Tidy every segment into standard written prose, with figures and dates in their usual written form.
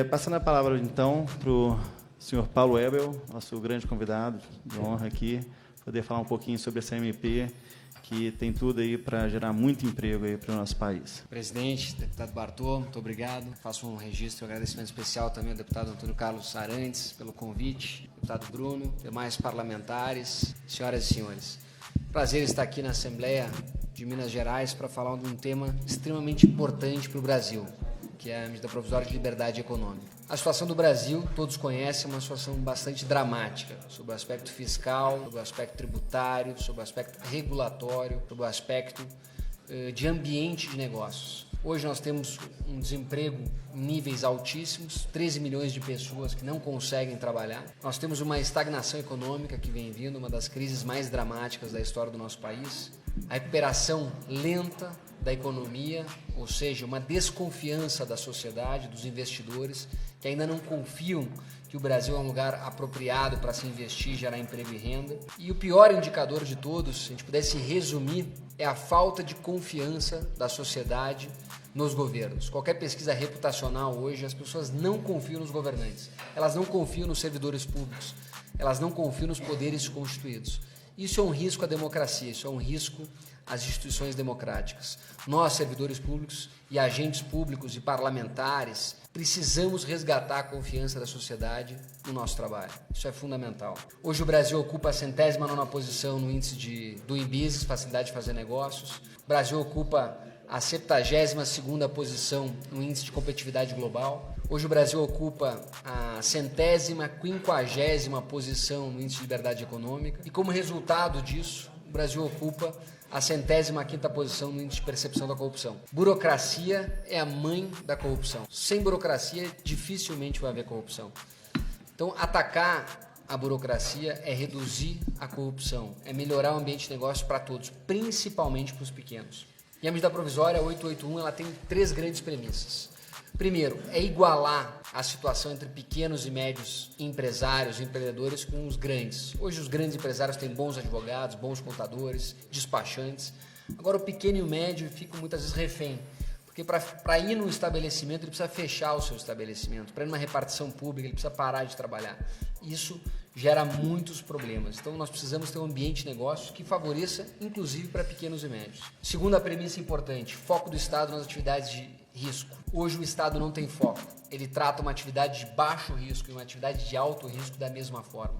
Passando a palavra, então, para o senhor Paulo Ebel, nosso grande convidado de honra aqui, poder falar um pouquinho sobre essa MP, que tem tudo aí para gerar muito emprego aí para o nosso país. Presidente, deputado Bartô, muito obrigado. Faço um registro e um agradecimento especial também ao deputado Antônio Carlos Arantes pelo convite, deputado Bruno, demais parlamentares, senhoras e senhores. Prazer estar aqui na Assembleia de Minas Gerais para falar de um tema extremamente importante para o Brasil, que é a medida provisória de liberdade econômica. A situação do Brasil, todos conhecem, é uma situação bastante dramática, sobre o aspecto fiscal, sobre o aspecto tributário, sobre o aspecto regulatório, sobre o aspecto de ambiente de negócios. Hoje nós temos um desemprego em níveis altíssimos, 13 milhões de pessoas que não conseguem trabalhar. Nós temos uma estagnação econômica que vem vindo, uma das crises mais dramáticas da história do nosso país. A recuperação lenta da economia, ou seja, uma desconfiança da sociedade, dos investidores, que ainda não confiam que o Brasil é um lugar apropriado para se investir, gerar emprego e renda. E o pior indicador de todos, se a gente pudesse resumir, é a falta de confiança da sociedade nos governos. Qualquer pesquisa reputacional hoje, as pessoas não confiam nos governantes, elas não confiam nos servidores públicos, elas não confiam nos poderes constituídos. Isso é um risco à democracia, isso é um risco às instituições democráticas. Nós, servidores públicos e agentes públicos e parlamentares, precisamos resgatar a confiança da sociedade no nosso trabalho. Isso é fundamental. Hoje o Brasil ocupa a 109ª posição no índice de Doing Business, facilidade de fazer negócios. O Brasil ocupa a 72ª posição no índice de competitividade global. Hoje o Brasil ocupa a 150ª posição no índice de liberdade econômica. E como resultado disso, o Brasil ocupa a 105ª posição no índice de percepção da corrupção. Burocracia é a mãe da corrupção. Sem burocracia, dificilmente vai haver corrupção. Então, atacar a burocracia é reduzir a corrupção, é melhorar o ambiente de negócio para todos, principalmente para os pequenos. E a medida provisória 881 ela tem 3 grandes premissas. Primeiro, é igualar a situação entre pequenos e médios empresários e empreendedores com os grandes. Hoje os grandes empresários têm bons advogados, bons contadores, despachantes. Agora o pequeno e o médio ficam muitas vezes refém, porque para ir num estabelecimento ele precisa fechar o seu estabelecimento, para ir numa repartição pública ele precisa parar de trabalhar. Isso gera muitos problemas. Então nós precisamos ter um ambiente de negócios que favoreça, inclusive, para pequenos e médios. Segunda premissa importante, foco do Estado nas atividades de risco. Hoje o Estado não tem foco. Ele trata uma atividade de baixo risco e uma atividade de alto risco da mesma forma.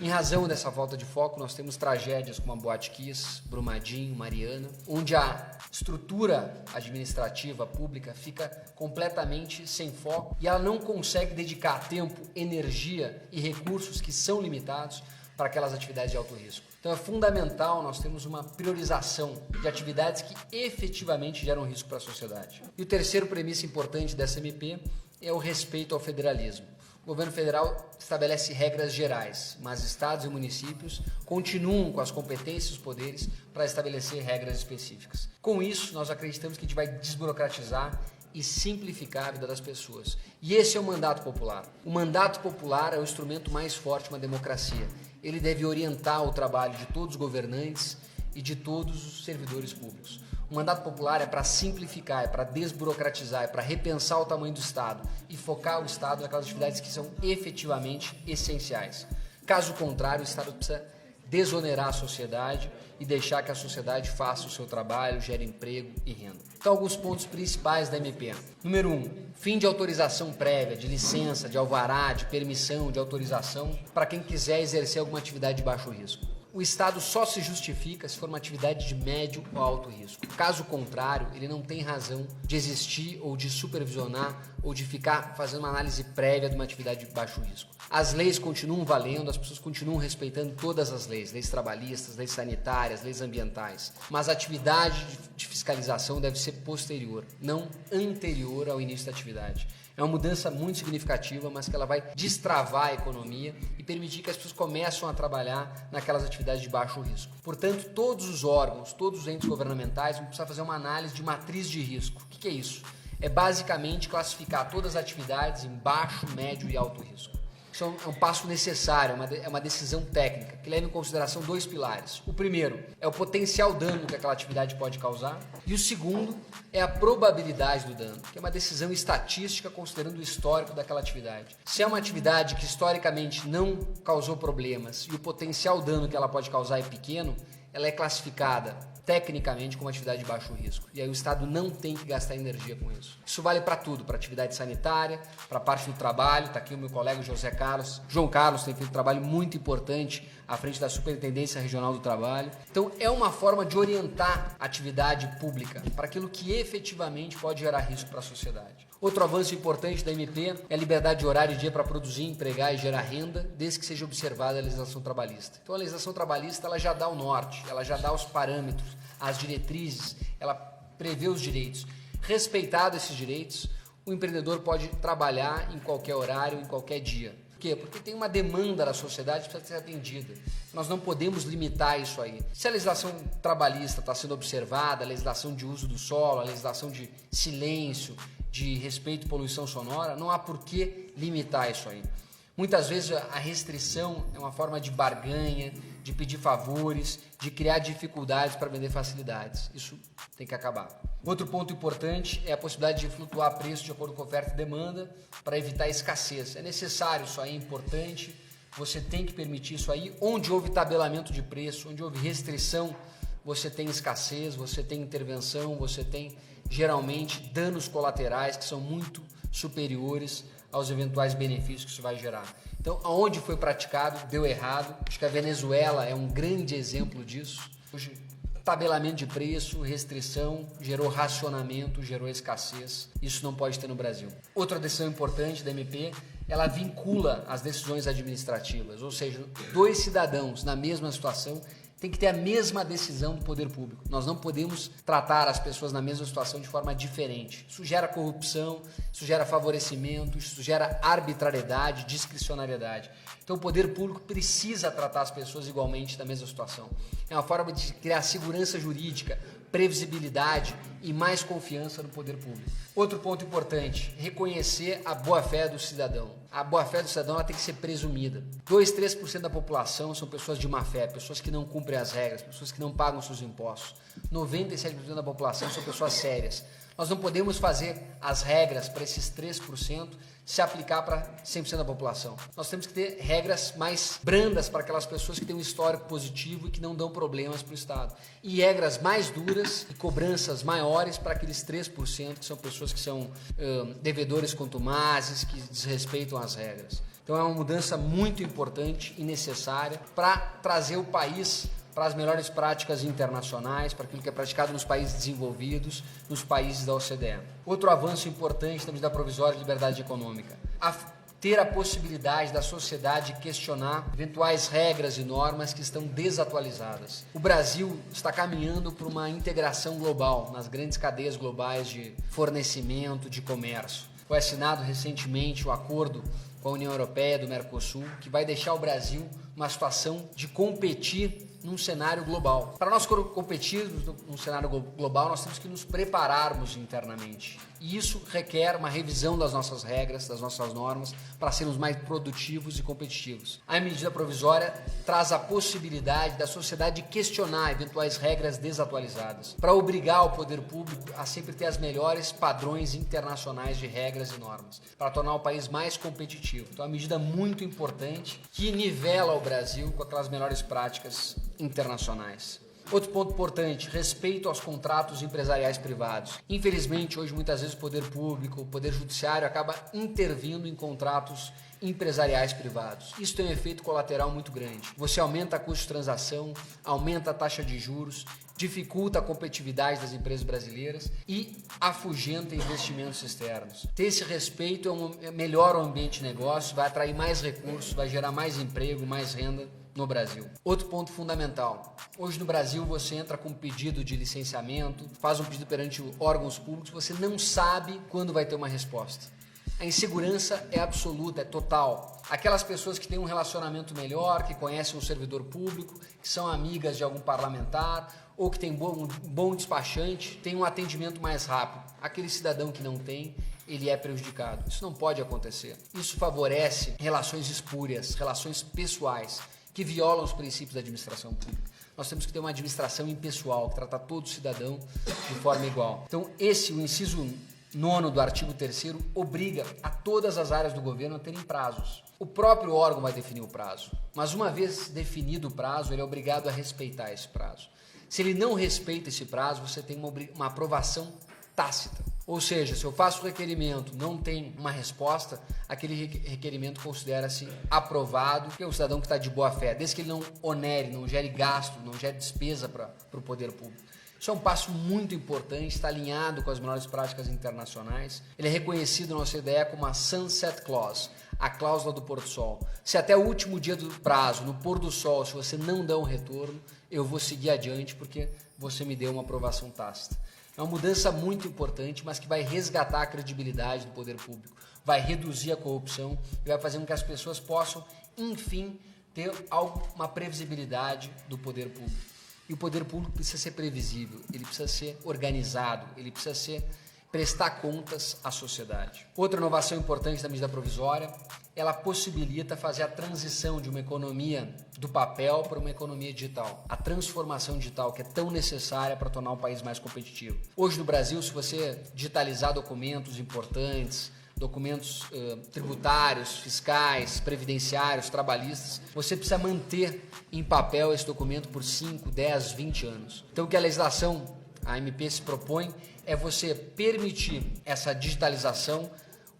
Em razão dessa falta de foco, nós temos tragédias como a Boate Kiss, Brumadinho, Mariana, onde a estrutura administrativa pública fica completamente sem foco e ela não consegue dedicar tempo, energia e recursos que são limitados para aquelas atividades de alto risco. Então é fundamental nós termos uma priorização de atividades que efetivamente geram risco para a sociedade. E o terceiro premissa importante dessa MP é o respeito ao federalismo. O governo federal estabelece regras gerais, mas estados e municípios continuam com as competências e os poderes para estabelecer regras específicas. Com isso, nós acreditamos que a gente vai desburocratizar e simplificar a vida das pessoas. E esse é o mandato popular. O mandato popular é o instrumento mais forte de uma democracia. Ele deve orientar o trabalho de todos os governantes e de todos os servidores públicos. O mandato popular é para simplificar, é para desburocratizar, é para repensar o tamanho do Estado e focar o Estado naquelas atividades que são efetivamente essenciais. Caso contrário, o Estado precisa desonerar a sociedade e deixar que a sociedade faça o seu trabalho, gere emprego e renda. Então, alguns pontos principais da MP. Número 1, fim de autorização prévia, de licença, de alvará, de permissão, de autorização para quem quiser exercer alguma atividade de baixo risco. O Estado só se justifica se for uma atividade de médio ou alto risco. Caso contrário, ele não tem razão de existir ou de supervisionar ou de ficar fazendo uma análise prévia de uma atividade de baixo risco. As leis continuam valendo, as pessoas continuam respeitando todas as leis, leis trabalhistas, leis sanitárias, leis ambientais. Mas a atividade de fiscalização deve ser posterior, não anterior ao início da atividade. É uma mudança muito significativa, mas que ela vai destravar a economia e permitir que as pessoas comecem a trabalhar naquelas atividades de baixo risco. Portanto, todos os órgãos, todos os entes governamentais vão precisar fazer uma análise de matriz de risco. O que é isso? É basicamente classificar todas as atividades em baixo, médio e alto risco. Isso é um passo necessário, é uma decisão técnica, que leva em consideração 2 pilares. O primeiro é o potencial dano que aquela atividade pode causar, e o segundo é a probabilidade do dano, que é uma decisão estatística considerando o histórico daquela atividade. Se é uma atividade que historicamente não causou problemas e o potencial dano que ela pode causar é pequeno, ela é classificada tecnicamente como atividade de baixo risco. E aí o Estado não tem que gastar energia com isso. Isso vale para tudo, para atividade sanitária, para a parte do trabalho. Está aqui o meu colega João Carlos tem feito um trabalho muito importante à frente da Superintendência Regional do Trabalho. Então é uma forma de orientar a atividade pública para aquilo que efetivamente pode gerar risco para a sociedade. Outro avanço importante da MP é a liberdade de horário e dia para produzir, empregar e gerar renda, desde que seja observada a legislação trabalhista. Então a legislação trabalhista ela já dá o norte, ela já dá os parâmetros, as diretrizes, ela prevê os direitos. Respeitado esses direitos, o empreendedor pode trabalhar em qualquer horário, em qualquer dia. Por quê? Porque tem uma demanda da sociedade que precisa ser atendida. Nós não podemos limitar isso aí. Se a legislação trabalhista está sendo observada, a legislação de uso do solo, a legislação de silêncio, de respeito e poluição sonora, não há por que limitar isso aí. Muitas vezes a restrição é uma forma de barganha, de pedir favores, de criar dificuldades para vender facilidades. Isso tem que acabar. Outro ponto importante é a possibilidade de flutuar preço de acordo com oferta e demanda para evitar escassez. É necessário, isso aí é importante, você tem que permitir isso aí. Onde houve tabelamento de preço, onde houve restrição, você tem escassez, você tem intervenção, você tem geralmente danos colaterais que são muito superiores aos eventuais benefícios que isso vai gerar. Então, aonde foi praticado, deu errado. Acho que a Venezuela é um grande exemplo disso. Hoje, tabelamento de preço, restrição, gerou racionamento, gerou escassez. Isso não pode ter no Brasil. Outra decisão importante da MP, ela vincula as decisões administrativas, ou seja, 2 cidadãos na mesma situação tem que ter a mesma decisão do poder público. Nós não podemos tratar as pessoas na mesma situação de forma diferente. Isso gera corrupção, isso gera favorecimento, isso gera arbitrariedade, discricionariedade. Então o poder público precisa tratar as pessoas igualmente na mesma situação. É uma forma de criar segurança jurídica, previsibilidade e mais confiança no poder público. Outro ponto importante, reconhecer a boa-fé do cidadão. A boa-fé do cidadão ela tem que ser presumida. 2-3% da população são pessoas de má-fé, pessoas que não cumprem as regras, pessoas que não pagam seus impostos. 97% da população são pessoas sérias. Nós não podemos fazer as regras para esses 3% se aplicar para 100% da população. Nós temos que ter regras mais brandas para aquelas pessoas que têm um histórico positivo e que não dão problemas para o Estado. E regras mais duras e cobranças maiores para aqueles 3%, que são pessoas que são devedores contumazes, que desrespeitam as regras. Então é uma mudança muito importante e necessária para trazer o país para as melhores práticas internacionais, para aquilo que é praticado nos países desenvolvidos, nos países da OCDE. Outro avanço importante na medida provisória de liberdade econômica, ter a possibilidade da sociedade questionar eventuais regras e normas que estão desatualizadas. O Brasil está caminhando para uma integração global nas grandes cadeias globais de fornecimento, de comércio. Foi assinado recentemente o acordo com a União Europeia do Mercosul, que vai deixar o Brasil numa situação de competir num cenário global. Para nós competirmos num cenário global, nós temos que nos prepararmos internamente. E isso requer uma revisão das nossas regras, das nossas normas, para sermos mais produtivos e competitivos. A medida provisória traz a possibilidade da sociedade questionar eventuais regras desatualizadas, para obrigar o poder público a sempre ter as melhores padrões internacionais de regras e normas, para tornar o país mais competitivo. Então, é uma medida muito importante que nivela o Brasil com aquelas melhores práticas internacionais. Outro ponto importante, respeito aos contratos empresariais privados. Infelizmente, hoje, muitas vezes, o poder público, o poder judiciário acaba intervindo em contratos empresariais privados. Isso tem um efeito colateral muito grande. Você aumenta a custo de transação, aumenta a taxa de juros, dificulta a competitividade das empresas brasileiras e afugenta investimentos externos. Ter esse respeito melhora o ambiente de negócio, vai atrair mais recursos, vai gerar mais emprego, mais renda no Brasil. Outro ponto fundamental. Hoje no Brasil você entra com um pedido de licenciamento, faz um pedido perante órgãos públicos, você não sabe quando vai ter uma resposta. A insegurança é absoluta, é total. Aquelas pessoas que têm um relacionamento melhor, que conhecem um servidor público, que são amigas de algum parlamentar ou que tem um bom despachante, tem um atendimento mais rápido. Aquele cidadão que não tem, ele é prejudicado. Isso não pode acontecer. Isso favorece relações espúrias, relações pessoais, que violam os princípios da administração pública. Nós temos que ter uma administração impessoal, que trata todo cidadão de forma igual. Então, o inciso 9º do artigo 3º obriga a todas as áreas do governo a terem prazos. O próprio órgão vai definir o prazo, mas uma vez definido o prazo, ele é obrigado a respeitar esse prazo. Se ele não respeita esse prazo, você tem uma aprovação tácita. Ou seja, se eu faço o requerimento, não tem uma resposta, aquele requerimento considera-se aprovado, que é um cidadão que está de boa fé, desde que ele não onere, não gere gasto, não gere despesa para o poder público. Isso é um passo muito importante, está alinhado com as melhores práticas internacionais. Ele é reconhecido na OCDE como a Sunset Clause, a cláusula do pôr do sol. Se até o último dia do prazo, no pôr do sol, se você não der um retorno, eu vou seguir adiante porque você me deu uma aprovação tácita. É uma mudança muito importante, mas que vai resgatar a credibilidade do poder público, vai reduzir a corrupção e vai fazer com que as pessoas possam, enfim, ter uma previsibilidade do poder público. E o poder público precisa ser previsível, ele precisa ser organizado, ele precisa prestar contas à sociedade. Outra inovação importante da medida provisória, ela possibilita fazer a transição de uma economia do papel para uma economia digital. A transformação digital que é tão necessária para tornar o país mais competitivo. Hoje no Brasil, se você digitalizar documentos importantes, documentos tributários, fiscais, previdenciários, trabalhistas, você precisa manter em papel esse documento por 5, 10, 20 anos. Então o que a legislação, a MP se propõe, é você permitir essa digitalização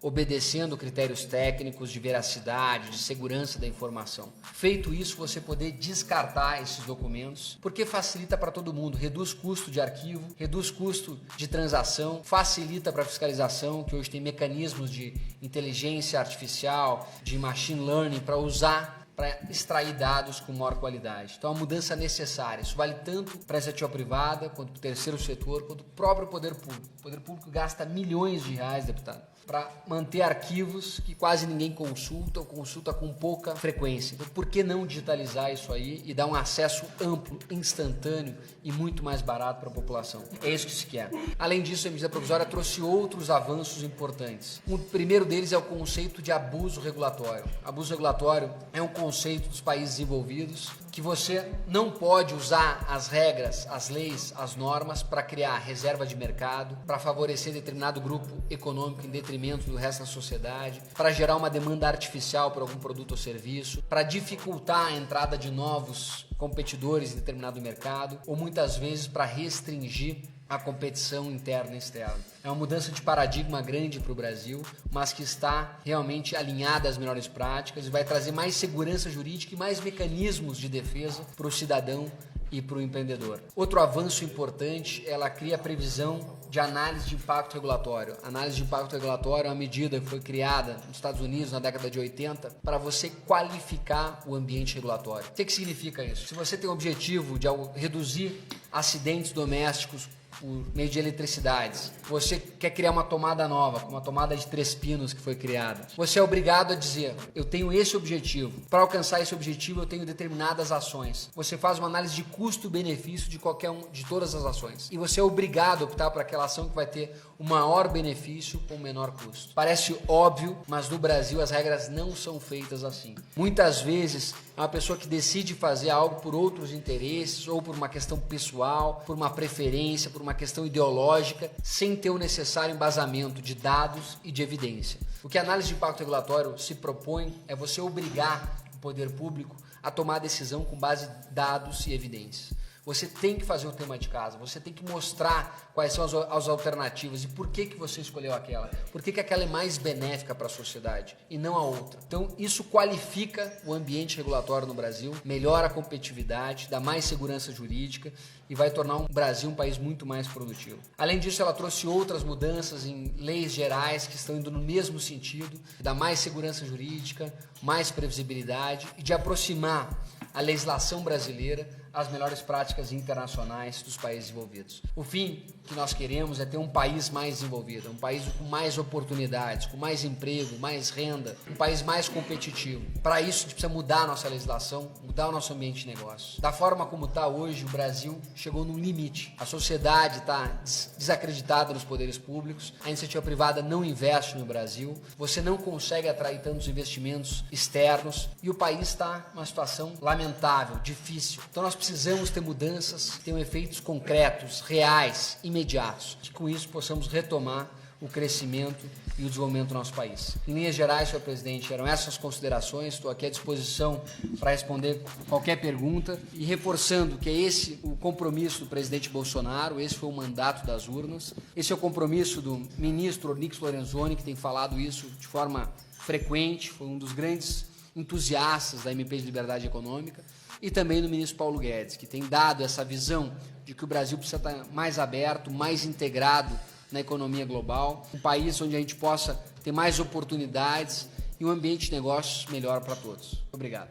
obedecendo critérios técnicos de veracidade, de segurança da informação. Feito isso, você poder descartar esses documentos, porque facilita para todo mundo, reduz custo de arquivo, reduz custo de transação, facilita para a fiscalização, que hoje tem mecanismos de inteligência artificial, de machine learning para usar para extrair dados com maior qualidade. Então, é uma mudança necessária. Isso vale tanto para a iniciativa privada, quanto para o terceiro setor, quanto para o próprio poder público. O poder público gasta milhões de reais, deputado, para manter arquivos que quase ninguém consulta ou consulta com pouca frequência. Então, por que não digitalizar isso aí e dar um acesso amplo, instantâneo e muito mais barato para a população? É isso que se quer. Além disso, a medida provisória trouxe outros avanços importantes. O primeiro deles é o conceito de abuso regulatório. Abuso regulatório é um conceito dos países desenvolvidos que você não pode usar as regras, as leis, as normas para criar reserva de mercado, para favorecer determinado grupo econômico em detrimento do resto da sociedade, para gerar uma demanda artificial por algum produto ou serviço, para dificultar a entrada de novos competidores em determinado mercado, ou muitas vezes para restringir a competição interna e externa. É uma mudança de paradigma grande para o Brasil, mas que está realmente alinhada às melhores práticas e vai trazer mais segurança jurídica e mais mecanismos de defesa para o cidadão e para o empreendedor. Outro avanço importante, ela cria a previsão de análise de impacto regulatório. A análise de impacto regulatório é uma medida que foi criada nos Estados Unidos na década de 80 para você qualificar o ambiente regulatório. O que significa isso? Se você tem o objetivo de reduzir acidentes domésticos por meio de eletricidades, você quer criar uma tomada nova, uma tomada de 3 pinos que foi criada, você é obrigado a dizer, eu tenho esse objetivo, para alcançar esse objetivo eu tenho determinadas ações. Você faz uma análise de custo-benefício de todas as ações, e você é obrigado a optar por aquela ação que vai ter o maior benefício com o menor custo. Parece óbvio, mas no Brasil as regras não são feitas assim. Muitas vezes é uma pessoa que decide fazer algo por outros interesses, ou por uma questão pessoal, por uma preferência, por uma questão ideológica, sem ter o necessário embasamento de dados e de evidência. O que a análise de impacto regulatório se propõe é você obrigar o poder público a tomar decisão com base em dados e evidências. Você tem que fazer o tema de casa, você tem que mostrar quais são as alternativas e por que você escolheu aquela. Por que aquela é mais benéfica para a sociedade e não a outra. Então, isso qualifica o ambiente regulatório no Brasil, melhora a competitividade, dá mais segurança jurídica e vai tornar o Brasil um país muito mais produtivo. Além disso, ela trouxe outras mudanças em leis gerais que estão indo no mesmo sentido, dá mais segurança jurídica, mais previsibilidade e de aproximar a legislação brasileira as melhores práticas internacionais dos países desenvolvidos. O fim que nós queremos é ter um país mais desenvolvido, um país com mais oportunidades, com mais emprego, mais renda, um país mais competitivo. Para isso, a gente precisa mudar a nossa legislação, mudar o nosso ambiente de negócios. Da forma como está hoje, o Brasil chegou num limite. A sociedade está desacreditada nos poderes públicos, a iniciativa privada não investe no Brasil, você não consegue atrair tantos investimentos externos e o país está numa situação lamentável, difícil. Então nós precisamos ter mudanças que tenham efeitos concretos, reais, imediatos, que com isso possamos retomar o crescimento e o desenvolvimento do nosso país. Em linhas gerais, senhor presidente, eram essas considerações, estou aqui à disposição para responder qualquer pergunta e reforçando que é esse o compromisso do presidente Bolsonaro, esse foi o mandato das urnas, esse é o compromisso do ministro Onyx Lorenzoni, que tem falado isso de forma frequente, foi um dos grandes entusiastas da MP de Liberdade Econômica, e também do ministro Paulo Guedes, que tem dado essa visão de que o Brasil precisa estar mais aberto, mais integrado na economia global, um país onde a gente possa ter mais oportunidades e um ambiente de negócios melhor para todos. Obrigado.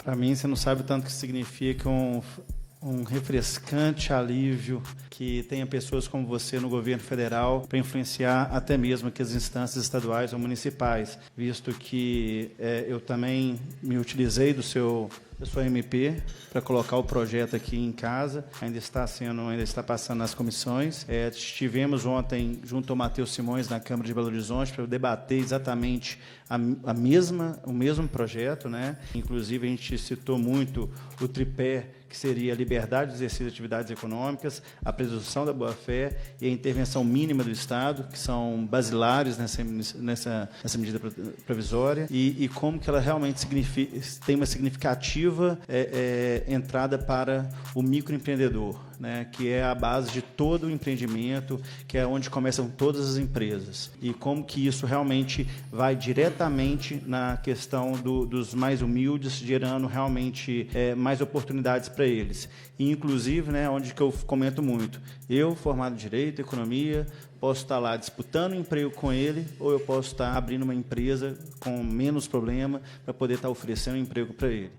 Para mim, você não sabe o tanto que significa um refrescante alívio que tenha pessoas como você no governo federal para influenciar até mesmo aqui as instâncias estaduais ou municipais, visto que eu também me utilizei da sua MP para colocar o projeto aqui em casa, ainda está passando nas comissões. Estivemos ontem junto ao Matheus Simões na Câmara de Belo Horizonte para debater exatamente o mesmo projeto, né? Inclusive a gente citou muito o tripé, que seria a liberdade de exercício de atividades econômicas, a presunção da boa-fé e a intervenção mínima do Estado, que são basilares nessa medida provisória, e como que ela realmente tem uma significativa entrada para o microempreendedor, né, que é a base de todo o empreendimento, que é onde começam todas as empresas, e como que isso realmente vai diretamente na questão dos mais humildes, gerando realmente mais oportunidades para eles. E, inclusive, né, onde que eu comento muito, eu, formado em Direito, Economia, posso estar lá disputando um emprego com ele, ou eu posso estar abrindo uma empresa com menos problema para poder estar oferecendo um emprego para ele.